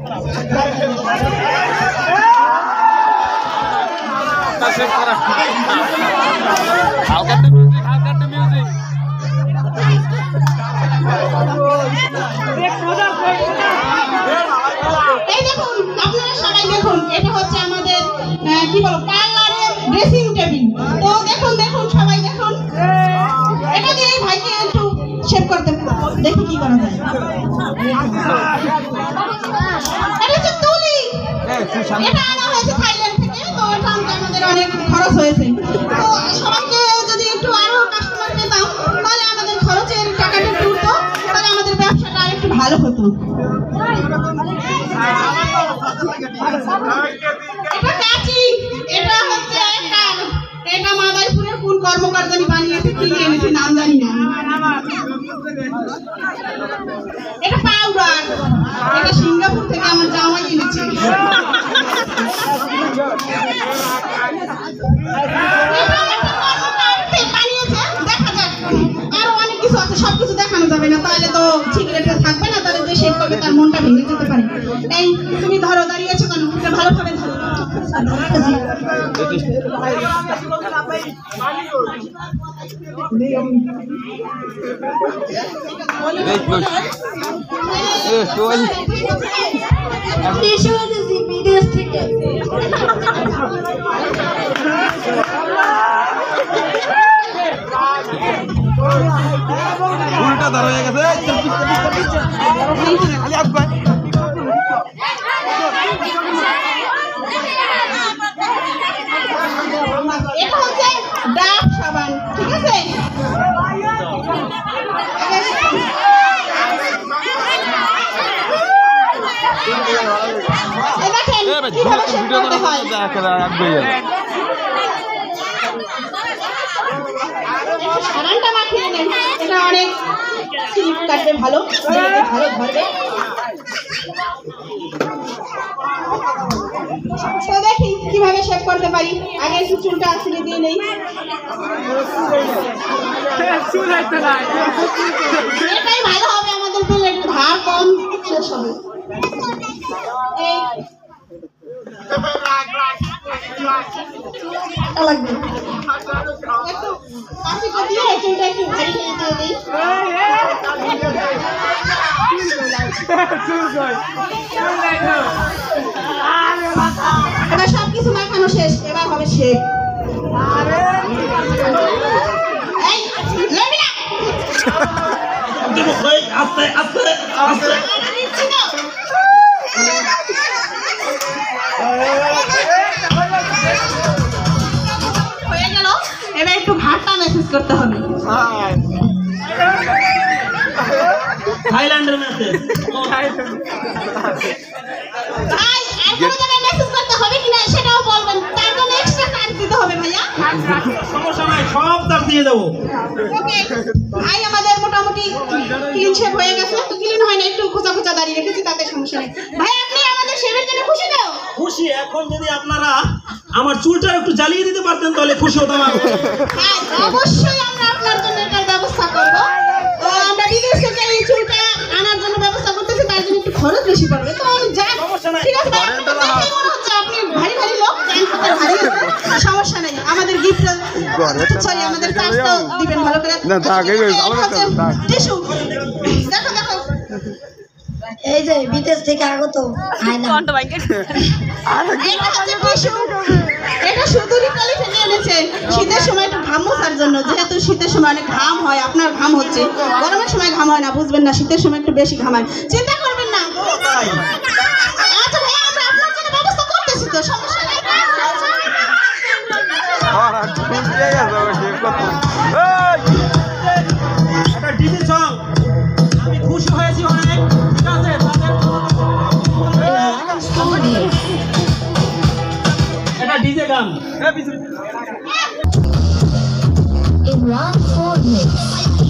আপনারা সবাই দেখুন, এটা হচ্ছে আমাদের কি বলো পার্লারের ড্রেসিং টেবিল। তো দেখুন দেখুন সবাই দেখুন, এটা দিয়ে ভাইকে একটু শেভ করতে দেখি কি করা যায়। এটা হচ্ছে তুলি, এটা আনা হয়েছে থাইল্যান্ড থেকে। তো এটা আমাদের অনেক খরচ হয়েছে। তো সবাইকে যদি একটু আরো কাস্টমার পেতাম তাহলে আমাদের খরচের টাকাটা একটু উঠতো, তাহলে আমাদের ব্যবসাটা আরেকটু ভালো হতো। এটা কাঁচি, এটা হচ্ছে এটা মাদারীপুরের কোন কর্মকর্তানি বানিয়েছে, কিনে এনেছে নাম জানি না। এটা পাউডার, এটা সিঙ্গাপুর থেকে আমার জামাই এনেছে। সবকিছু দেখানো যাবে না, তাহলে তো সিগারেটে থাকবে না, তাহলে যে শেভ করবে তার মনটা ভেঙে যেতে পারে। এই তুমি ধরো, দাঁড়িয়েছো কেন? এটা ভালোভাবে ধরো। বিদেশ থেকে উল্টা ধরা হয়ে গেছে। খালি আসবে এটা হচ্ছে ডাব সাবান, ঠিক আছে? সাবানটা মাখিয়ে নেন, এটা অনেক স্লিপ কাটবে, ভালো ভালো ধরবে। তো দেখি কিভাবে শেভ করতে পারি। আগে একটু চুলটা আসলে দিয়ে নেই। এটাই ভালো হবে, আমাদের চুলের ধার কম শেষ হবে। লাগবে একটু কাশিটা দিয়ে চুলটা একটু ভারী করে দিয়ে দিই। এবার সবকিছু মাখানো শেষ, এবার হবে শেভ। আস্তে আস্তে আস্তে হয়ে গেল। এবার একটু ভাতটা মেসেজ করতে হবে। থাইল্যান্ডের মেসেজ মেসেজ করতে হবে কিনা সেটাও বলবেন, তার জন্য এক্সট্রা চার্জ দিতে হবে ভাইয়া। সমস্যা নাই, সব চার্জ দিয়ে দেবো। ওকে, আই আমাদের মোটামুটি ক্লিন শেপ হয়ে গেছে। তো ক্লিন হয় না, একটু খোঁচা খোঁচা দাঁড়িয়ে রেখেছি, তাতে সমস্যা নেই। ভাই আপনি আমাদের শেভের জন্য খুশি তো? খুশি। এখন যদি আপনারা আমার চুলটা একটু জ্বালিয়ে দিতে পারতেন তাহলে খুশি হতাম। হ্যাঁ অবশ্যই আমরা আপনার জন্য এটার ব্যবস্থা করব। তো আমরা বিদেশ থেকে এই চুলটা আনার জন্য ব্যবস্থা করতেছি, তার জন্য একটু খরচ বেশি পড়বে। তো যা ঠিক আছে ভাই, মনে হচ্ছে আপনি ভারী ভারী লোক, ভারী সমস্যা নেই। আমাদের গিফট সরি আমাদের চার্জটাও দিবেন ভালো করে। না থাকে টিস্যু দেখো দেখো, এই যে বিদেশ থেকে আগত এটা শুধু রিকালি ফেলে এনেছে শীতের সময় একটু ঘাম মোছার জন্য। যেহেতু শীতের সময় অনেক ঘাম হয়, আপনার ঘাম হচ্ছে, গরমের সময় ঘাম হয় না, বুঝবেন না, শীতের সময় একটু বেশি ঘাম হয়। চিন্তা করবেন না। আচ্ছা ভাই, আমরা আপনার জন্য ব্যবস্থা করতেছি, তো সমস্যা নেই। আমি খুশি হয়েছি অনেক, ঠিক আছে? এটা ডিজে গান। in round 4 mix.